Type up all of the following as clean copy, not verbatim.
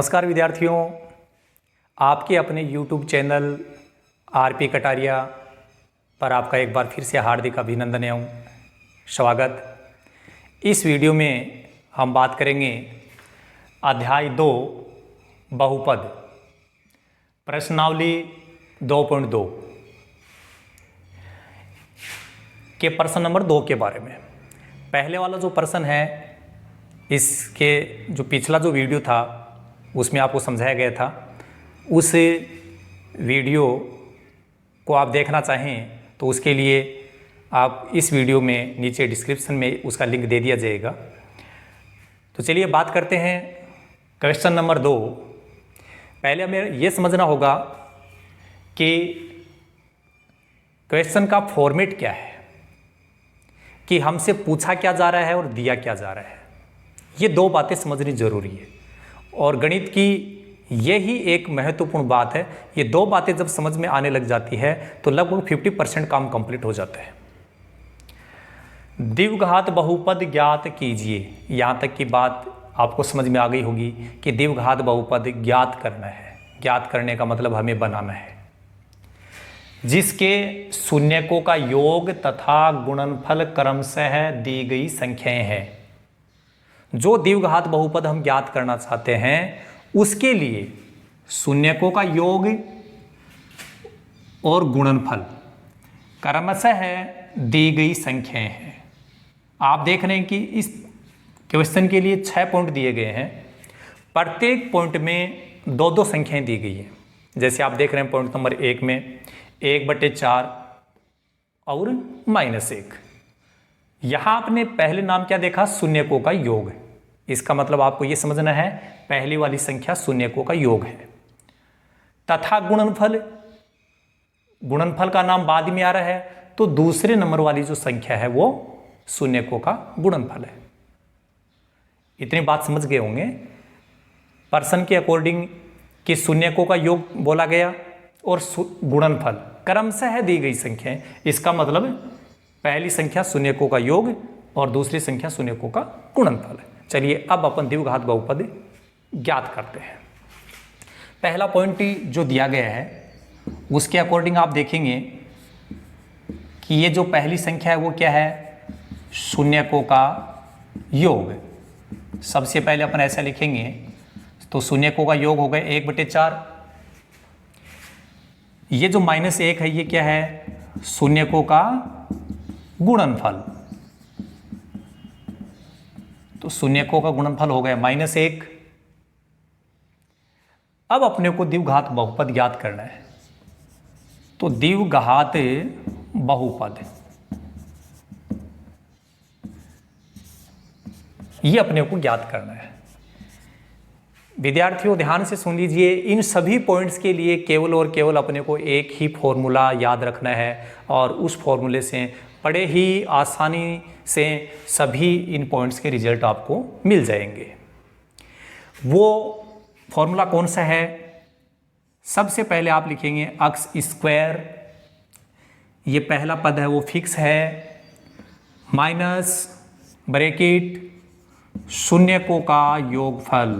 नमस्कार विद्यार्थियों, आपके अपने YouTube चैनल आरपी कटारिया पर आपका एक बार फिर से हार्दिक अभिनंदन एवं स्वागत। इस वीडियो में हम बात करेंगे अध्याय 2 बहुपद प्रश्नावली 2.2 के प्रश्न नंबर 2 के बारे में। पहले वाला जो प्रश्न है, इसके जो पिछला जो वीडियो था उसमें आपको समझाया गया था। उस वीडियो को आप देखना चाहें तो उसके लिए आप इस वीडियो में नीचे डिस्क्रिप्शन में उसका लिंक दे दिया जाएगा। तो चलिए बात करते हैं क्वेश्चन नंबर 2। पहले हमें ये समझना होगा कि क्वेश्चन का फॉर्मेट क्या है, कि हमसे पूछा क्या जा रहा है और दिया क्या जा रहा है। ये दो बातें समझनी जरूरी है और गणित की यही एक महत्वपूर्ण बात है। ये दो बातें जब समझ में आने लग जाती है तो लगभग 50% काम कंप्लीट हो जाता है। द्विघात बहुपद ज्ञात कीजिए, यहाँ तक की बात आपको समझ में आ गई होगी कि द्विघात बहुपद ज्ञात करना है। ज्ञात करने का मतलब हमें बनाना है जिसके शून्यकों का योग तथा गुणनफल क्रमशः दी गई संख्याएं हैं। जो द्विघात बहुपद हम ज्ञात करना चाहते हैं उसके लिए शून्यकों का योग और गुणनफल क्रमशः दी गई संख्याएं हैं। आप देख रहे हैं कि इस क्वेश्चन के लिए 6 पॉइंट दिए गए हैं। प्रत्येक पॉइंट में 2-2 संख्याएं दी गई हैं। जैसे आप देख रहे हैं पॉइंट नंबर 1 में 1/4 और -1। यहां आपने पहले नाम क्या देखा, शून्यकों का योग। इसका मतलब आपको यह समझना है पहली वाली संख्या शून्यकों का योग है। तथा गुणनफल, गुणनफल का नाम बाद में आ रहा है, तो दूसरे नंबर वाली जो संख्या है वो शून्यकों का गुणनफल है। इतनी बात समझ गए होंगे। प्रश्न के अकॉर्डिंग कि शून्यकों का योग बोला गया और गुणनफल क्रमशः दी गई संख्या है। इसका मतलब पहली संख्या शून्यकों का योग और दूसरी संख्या शून्यकों का गुणनफल है। चलिए अब अपन द्विघात बहुपद ज्ञात करते हैं। पहला पॉइंट जो दिया गया है उसके अकॉर्डिंग आप देखेंगे कि ये जो पहली संख्या है वो क्या है, शून्यकों का योग। सबसे पहले अपन ऐसा लिखेंगे तो शून्यकों का योग हो गया 1/4। ये जो -1 है ये क्या है, शून्यकों का गुणनफल। तो शून्यकों का गुणनफल हो गया -1। अब अपने को द्विघात बहुपद ज्ञात करना है। तो द्विघात बहुपद ये अपने को ज्ञात करना है। विद्यार्थियों ध्यान से सुन लीजिए, इन सभी पॉइंट्स के लिए केवल और केवल अपने को एक ही फॉर्मूला याद रखना है और उस फॉर्मूले से बड़े ही आसानी से सभी इन पॉइंट्स के रिजल्ट आपको मिल जाएंगे। वो फॉर्मूला कौन सा है? सबसे पहले आप लिखेंगे x स्क्वायर, ये पहला पद है वो फिक्स है, माइनस ब्रैकेट शून्यकों का योगफल,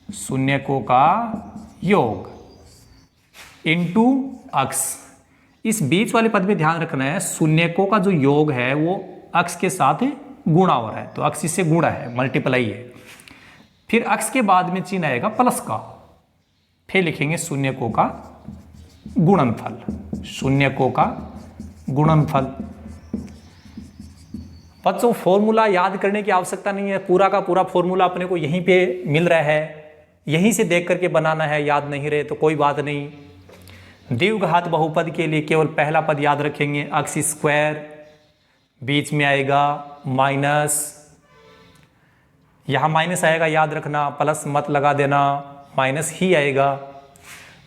शून्यकों का योग इनटू x। इस बीच वाले पद में ध्यान रखना है, शून्यकों का जो योग है वो x के साथ गुणा हो रहा है, तो x इससे गुणा है, मल्टीप्लाई है। फिर x के बाद में चिन्ह आएगा प्लस का, फिर लिखेंगे शून्यकों का गुणनफल, शून्यकों का गुणनफल। बच्चों फॉर्मूला याद करने की आवश्यकता नहीं है, पूरा का पूरा फॉर्मूला अपने को यहीं पे मिल रहा है, यहीं से देख करके बनाना है। याद नहीं रहे तो कोई बात नहीं। द्विघात बहुपद के लिए केवल पहला पद याद रखेंगे, x स्क्वायर, बीच में आएगा माइनस, यहां माइनस आएगा याद रखना, प्लस मत लगा देना, माइनस ही आएगा।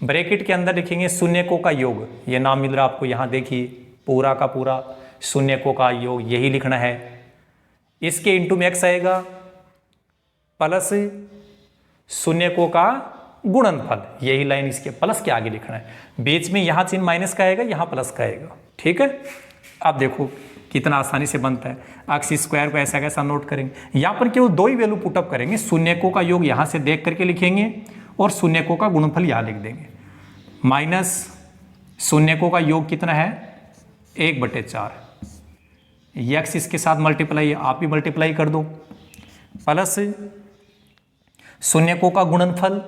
ब्रैकेट के अंदर लिखेंगे शून्यकों का योग, ये नाम मिल रहा है आपको, यहां देखिए पूरा का पूरा शून्यकों का योग यही लिखना है। इसके इंटू में x आएगा प्लस शून्यकों का गुणनफल, यही लाइन इसके प्लस के आगे लिखना है। बीच में यहां चिन्ह माइनस का आएगा, यहां प्लस का आएगा। ठीक है, अब देखो कितना आसानी से बनता है। अक्स स्क्वायर को ऐसा कैसा नोट करेंगे, यहाँ पर केवल दो ही वैल्यू पुटअप करेंगे, शून्यकों का योग यहाँ से देख करके लिखेंगे और शून्यकों का गुणनफल यहाँ लिख देंगे। माइनस शून्यकों का योग कितना है 1/4, ये एक्स इसके साथ मल्टीप्लाई है, आप भी मल्टीप्लाई कर दो, प्लस शून्यकों का गुणनफल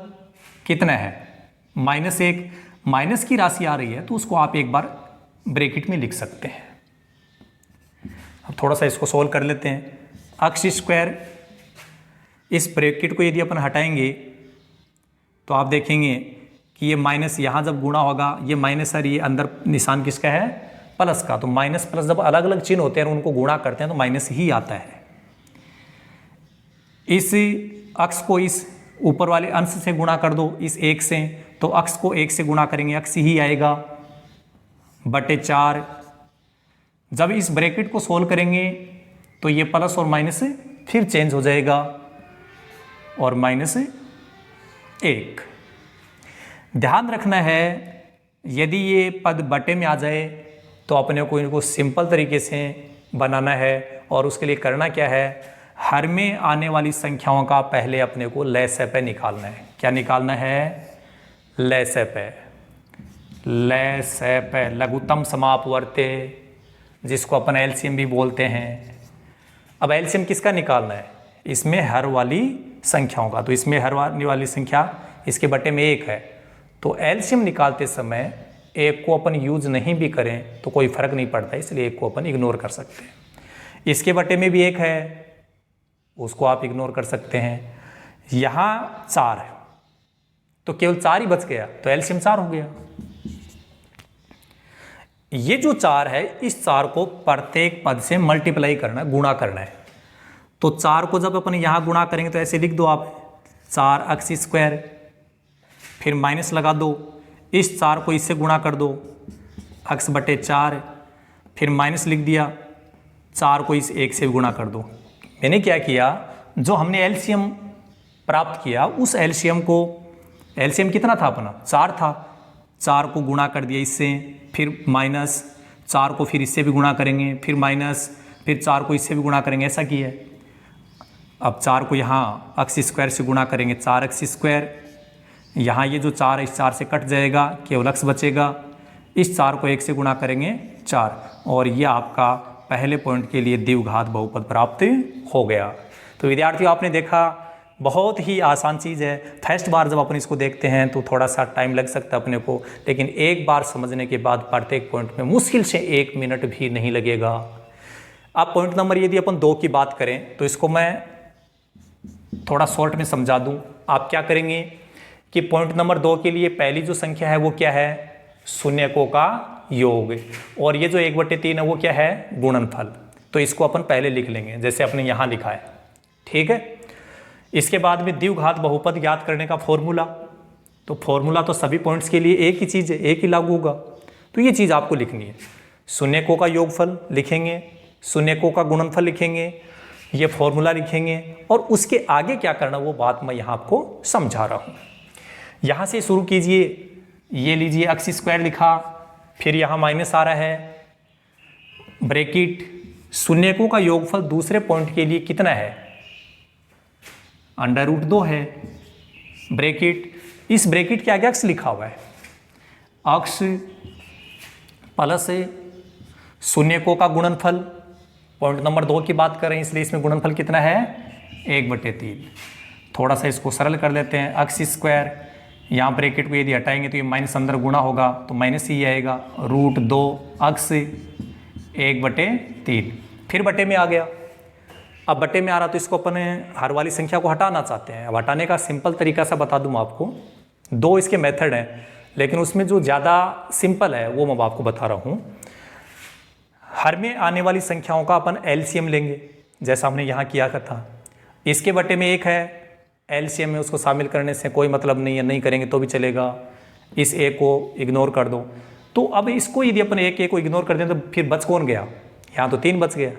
कितना है -1, माइनस की राशि आ रही है तो उसको आप एक बार ब्रैकेट में लिख सकते हैं। अब थोड़ा सा इसको सोल्व कर लेते हैं। अक्स स्क्वायर, इस ब्रैकेट को यदि अपन हटाएंगे तो आप देखेंगे कि ये माइनस यहाँ जब गुणा होगा, ये माइनस और ये अंदर निशान किसका है प्लस का, तो माइनस प्लस जब अलग अलग चिन्ह होते हैं और उनको गुणा करते हैं तो माइनस ही आता है। इस अक्स को इस ऊपर वाले अंश से गुणा कर दो इस 1 से, तो अक्स को 1 से गुणा करेंगे अक्स ही आएगा /4। जब इस ब्रैकेट को सोल्व करेंगे तो ये प्लस और माइनस फिर चेंज हो जाएगा और -1। ध्यान रखना है यदि ये पद बटे में आ जाए तो अपने को इनको सिंपल तरीके से बनाना है, और उसके लिए करना क्या है, हर में आने वाली संख्याओं का पहले अपने को लसागु निकालना है। क्या निकालना है, लसागु, लघुत्तम समापवर्त्य, जिसको अपन एलसीएम भी बोलते हैं। अब एलसीएम किसका निकालना है, इसमें हर वाली संख्याओं का, तो इसमें हर वाली संख्या इसके बटे में 1 है, तो एलसीएम निकालते समय 1 को अपन यूज नहीं भी करें तो कोई फर्क नहीं पड़ता, इसलिए 1 को अपन इग्नोर कर सकते हैं। इसके बटे में भी 1 है, उसको आप इग्नोर कर सकते हैं। यहाँ 4 है तो केवल 4 ही बच गया, तो एलसीएम 4 हो गया। ये जो 4 है, इस 4 को प्रत्येक पद से मल्टीप्लाई करना है, गुणा करना है। तो 4 को जब अपन यहाँ गुणा करेंगे तो ऐसे लिख दो आप 4 अक्स स्क्वायर, फिर माइनस लगा दो, इस 4 को इससे गुणा कर दो x/4, फिर माइनस लिख दिया, 4 को इस 1 से गुणा कर दो। मैंने क्या किया, जो हमने एलसीएम प्राप्त किया उस एलसीएम को, एलसीएम कितना था अपना 4 था, 4 को गुणा कर दिया इससे, फिर माइनस 4 को फिर इससे भी गुणा करेंगे, फिर माइनस, फिर 4 को इससे भी गुणा करेंगे, ऐसा किया। अब 4 को यहाँ अक्स स्क्वायर से गुणा करेंगे 4x², यहाँ ये जो 4 है इस 4 से कट जाएगा, केवल अक्स बचेगा, इस 4 को 1 से गुणा करेंगे 4, और ये आपका पहले पॉइंट के लिए द्विघात बहुपद प्राप्त हो गया। तो विद्यार्थियों आपने देखा बहुत ही आसान चीज़ है। फर्स्ट बार जब अपन इसको देखते हैं तो थोड़ा सा टाइम लग सकता है अपने को, लेकिन एक बार समझने के बाद प्रत्येक पॉइंट में मुश्किल से 1 मिनट भी नहीं लगेगा। अब पॉइंट नंबर यदि अपन 2 की बात करें तो इसको मैं थोड़ा शॉर्ट में समझा दूं। आप क्या करेंगे कि पॉइंट नंबर 2 के लिए पहली जो संख्या है वो क्या है, शून्यकों का योग, और ये जो 1/3 है वो क्या है, गुणनफल। तो इसको अपन पहले लिख लेंगे जैसे आपने यहाँ लिखा है, ठीक है। इसके बाद में द्विघात बहुपद ज्ञात करने का फॉर्मूला, तो फॉर्मूला तो सभी पॉइंट्स के लिए एक ही चीज़ है, एक ही लागू होगा, तो ये चीज़ आपको लिखनी है। शून्यकों का योगफल लिखेंगे, शून्यकों का गुणनफल लिखेंगे, ये फॉर्मूला लिखेंगे, और उसके आगे क्या करना वो बात मैं यहाँ आपको समझा रहा हूँ। यहाँ से शुरू कीजिए, ये लीजिए अक्स स्क्वायर लिखा, फिर यहाँ माइनस आ रहा है, ब्रैकेट, शून्यकों का योगफल दूसरे पॉइंट के लिए कितना है, √2 है, ब्रैकेट, इस ब्रैकेट के आगे अक्स लिखा हुआ है, अक्स प्लस शून्यकों का गुणनफल, पॉइंट नंबर 2 की बात कर रहे हैं इसलिए इसमें गुणनफल कितना है 1/3। थोड़ा सा इसको सरल कर लेते हैं, अक्स स्क्वायर, यहाँ ब्रैकेट को यदि हटाएंगे तो ये माइनस अंदर गुणा होगा तो माइनस ही आएगा, √2 अक्स 1/3, फिर बटे में आ गया। अब बटे में आ रहा तो इसको अपन हर वाली संख्या को हटाना चाहते हैं। अब हटाने का सिंपल तरीका सा बता दूँ आपको, 2 इसके मेथड हैं, लेकिन उसमें जो ज़्यादा सिंपल है वो मैं आपको बता रहा हूँ। हर में आने वाली संख्याओं का अपन एलसीएम लेंगे, जैसा हमने यहाँ किया था। इसके बटे में 1 है, एलसीएम में उसको शामिल करने से कोई मतलब नहीं है, नहीं करेंगे तो भी चलेगा, इस 1 को इग्नोर कर दो। तो अब इसको यदि अपन 1 को इग्नोर कर दें तो फिर बच कौन गया, यहाँ तो 3 बच गया।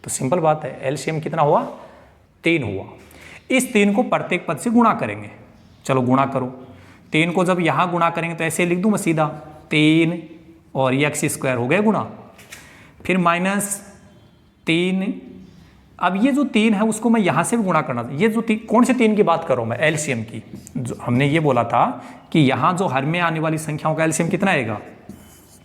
तो सिंपल बात है, एलसीएम कितना हुआ 3 हुआ। इस 3 को प्रत्येक पद से गुणा करेंगे, चलो गुणा करो। 3 को जब यहाँ गुणा करेंगे तो ऐसे लिख दूँ मैं सीधा 3 और ये x² हो गया गुणा, फिर माइनस 3, अब ये जो 3 है उसको मैं यहाँ से भी गुणा करना, ये जो कौन से 3 की बात कर रहा हूँ मैं, एलसीएम की। जो हमने ये बोला था कि यहाँ जो हर में आने वाली संख्याओं का एलसीएम कितना आएगा,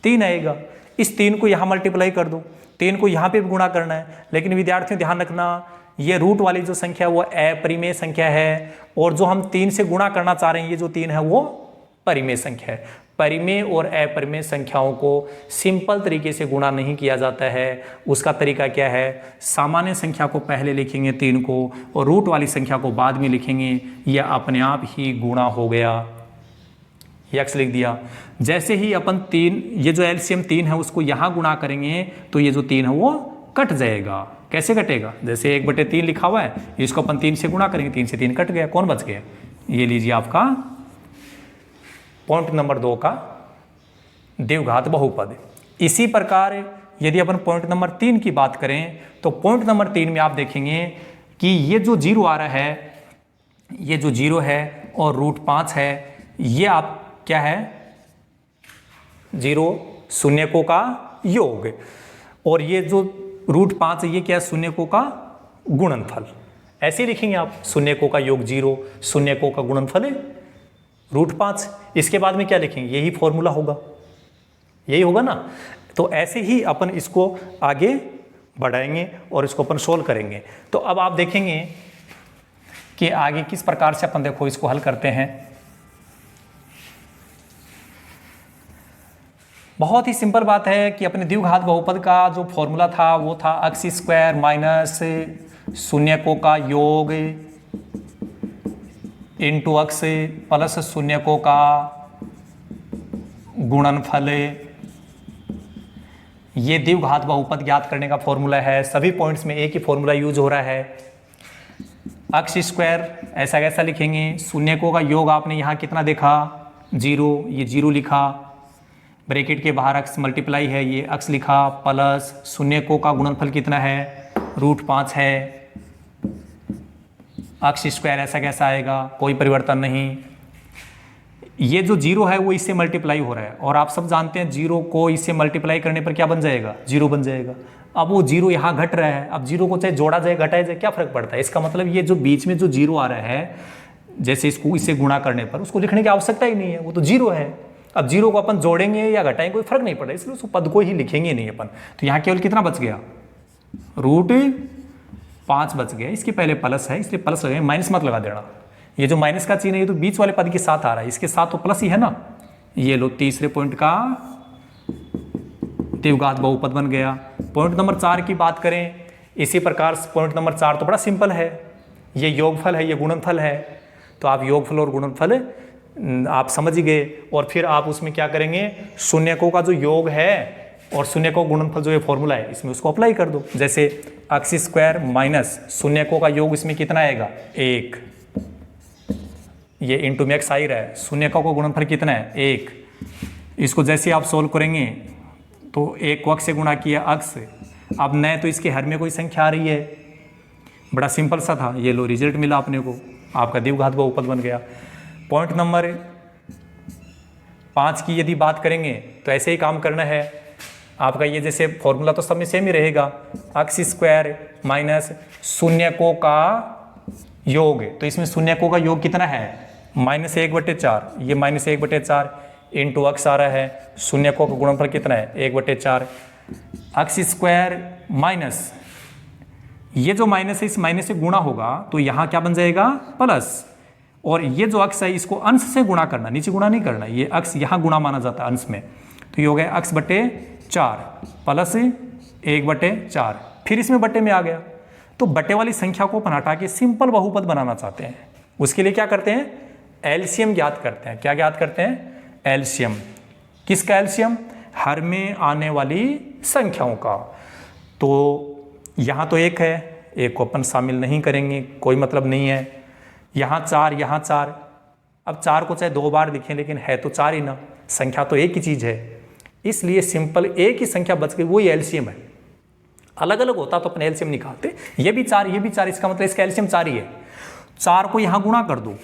3 आएगा। इस 3 को यहाँ मल्टीप्लाई कर दो, 3 को यहाँ पे भी गुणा करना है। लेकिन विद्यार्थियों ध्यान रखना, ये रूट वाली जो संख्या वो अपरिमेय संख्या है, और जो हम 3 से गुणा करना चाह रहे हैं ये जो 3 है वो परिमेय संख्या है। परिमेय और अपरिमेय संख्याओं को सिंपल तरीके से गुणा नहीं किया जाता है। उसका तरीका क्या है, सामान्य संख्या को पहले लिखेंगे 3 को, और रूट वाली संख्या को बाद में लिखेंगे। यह अपने आप ही गुणा हो गया, x लिख दिया। जैसे ही अपन 3, ये जो एलसीएम 3 है उसको यहाँ गुणा करेंगे तो ये जो 3 है वो कट जाएगा। कैसे कटेगा, जैसे 1/3 लिखा हुआ है, इसको अपन 3 से गुणा करेंगे, 3 से 3 कट गया, कौन बच गया, ये लीजिए आपका पॉइंट नंबर 2 का द्विघात बहुपद। इसी प्रकार यदि अपन पॉइंट नंबर 3 की बात करें तो पॉइंट नंबर 3 में आप देखेंगे कि ये जो 0 आ रहा है, ये जो 0 है और √5 है, ये आप क्या है, 0 शून्यकों का योग, और ये जो √5 है ये क्या है, शून्यकों का गुणनफल। ऐसे लिखेंगे आप, शून्यकों का योग 0, शून्यकों का गुणनफल √5। इसके बाद में क्या लिखेंगे, यही फॉर्मूला होगा, यही होगा ना। तो ऐसे ही अपन इसको आगे बढ़ाएंगे और इसको अपन सोल्व करेंगे। तो अब आप देखेंगे कि आगे किस प्रकार से अपन देखो इसको हल करते हैं। बहुत ही सिंपल बात है कि अपने द्विघात बहुपद का जो फॉर्मूला था वो था x² माइनस शून्यकों का योग इंटू x प्लस शून्यकों का गुणनफल। ये द्विघात बहुपद ज्ञात करने का फॉर्मूला है। सभी पॉइंट्स में एक ही फॉर्मूला यूज हो रहा है। x² ऐसा कैसा लिखेंगे, शून्यकों का योग आपने यहाँ कितना देखा, 0, ये 0 लिखा, ब्रैकेट के बाहर x मल्टीप्लाई है, ये x लिखा, प्लस शून्यकों का गुणनफल कितना है, √5 है। x² ऐसा कैसा आएगा, कोई परिवर्तन नहीं। ये जो 0 है वो इससे मल्टीप्लाई हो रहा है, और आप सब जानते हैं 0 को इससे मल्टीप्लाई करने पर क्या बन जाएगा, 0 बन जाएगा। अब वो 0 यहाँ घट रहा है, अब 0 को चाहे जोड़ा जाए घटाया जाए क्या फर्क पड़ता है। इसका मतलब ये जो बीच में जो 0 आ रहा है, जैसे इसको इससे गुणा करने पर उसको लिखने की आवश्यकता ही नहीं है, वो तो 0 है। अब 0 को अपन जोड़ेंगे या घटाएंगे कोई फर्क नहीं पड़ेगा, इसलिए उस पद को ही लिखेंगे नहीं अपन। तो यहाँ केवल कितना बच गया, √5 बच गया। इसके पहले प्लस है इसलिए प्लस लगाएंगे, माइनस मत लगा देना। ये जो माइनस का चिन्ह है ये तो बीच वाले पद के साथ आ रहा है, इसके साथ तो प्लस ही है ना। ये लो तीसरे पॉइंट का द्विघात बहुपद बन गया। पॉइंट नंबर 4 की बात करें, इसी प्रकार पॉइंट नंबर 4 तो बड़ा सिंपल है, ये योगफल है, ये गुणनफल है। तो आप योगफल और गुणनफल आप समझ ही गए, और फिर आप उसमें क्या करेंगे, शून्यकों का जो योग है और शून्यकों गुणनफल जो ये फॉर्मूला है इसमें उसको अप्लाई कर दो। जैसे x² माइनस शून्यकों का योग इसमें कितना आएगा, 1, ये इंटू में x आ ही रहा है, शून्यकों का गुणनफल कितना है, 1। इसको जैसे आप सोल्व करेंगे तो 1 को x से गुणा किया x, अब न तो इसके हर में कोई संख्या आ रही है, बड़ा सिंपल सा था। ये लो रिजल्ट मिला अपने को, आपका द्विघात बहुपद बन गया। पॉइंट नंबर 5 की यदि बात करेंगे तो ऐसे ही काम करना है आपका। ये जैसे फॉर्मूला तो सब में सेम ही रहेगा, x² माइनस शून्यकों का योग, तो इसमें शून्यकों का योग कितना है, -1/4, ये -1/4 इंटू x आ रहा है, शून्यकों का गुणनफल कितना है, 1/4। x² माइनस ये जो माइनस है इस माइनस से गुणा होगा तो यहाँ क्या बन जाएगा, प्लस, और ये जो x है इसको अंश से गुणा करना, नीचे गुणा नहीं करना, ये x यहाँ गुणा माना जाता है अंश में, तो ये हो गया x/4 प्लस 1/4, फिर इसमें बट्टे में आ गया। तो बट्टे वाली संख्या को अपन हटा के सिंपल बहुपद बनाना चाहते हैं, उसके लिए क्या करते हैं, एलसीएम ज्ञात करते हैं। क्या ज्ञात करते हैं, एलसीएम। किसका एलसीएम, हर में आने वाली संख्याओं का। तो यहाँ तो 1 है, 1 को अपन शामिल नहीं करेंगे, कोई मतलब नहीं है। यहाँ 4, यहाँ 4, अब 4 को चाहे 2 बार दिखें लेकिन है तो 4 ही ना, संख्या तो एक ही चीज़ है, इसलिए सिंपल एक ही संख्या बच गई, वही एलसीएम है। अलग अलग होता तो अपन एलसीएम निकालते, ये भी 4, ये भी 4, इसका मतलब इसका एलसीएम 4 ही है। 4 को यहाँ गुणा कर दो,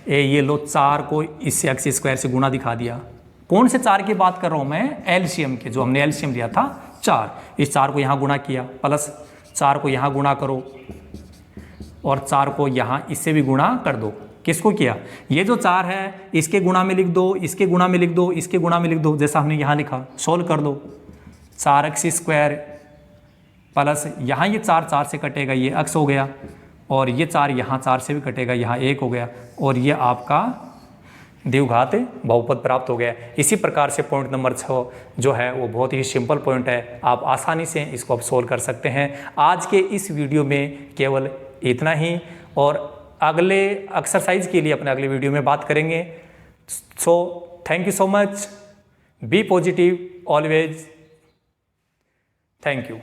ये लो 4 को इससे x² से गुणा दिखा दिया। कौन से 4 की बात कर रहा हूँ मैं, एलसीएम के, जो हमने एलसीएम लिया था 4, इस 4 को यहाँ गुणा किया, प्लस 4 को यहाँ गुणा करो और 4 को यहाँ इससे भी गुणा कर दो। किसको किया? ये जो 4 है इसके गुणा में लिख दो, इसके गुणा में लिख दो, इसके गुणा में लिख दो, जैसा हमने यहाँ लिखा। सोल्व कर दो। 4x² प्लस यहाँ ये 4 4 से कटेगा, ये x हो गया, और ये 4 यहाँ 4 से भी कटेगा, यहाँ 1 हो गया, और ये आपका द्विघात बहुपद प्राप्त हो गया। इसी प्रकार से पॉइंट नंबर 6 जो है वो बहुत ही सिंपल पॉइंट है, आप आसानी से इसको आप सोल्व कर सकते हैं। आज के इस वीडियो में केवल इतना ही, और अगले एक्सरसाइज के लिए अपने अगले वीडियो में बात करेंगे। So thank you so much, be positive always, thank you.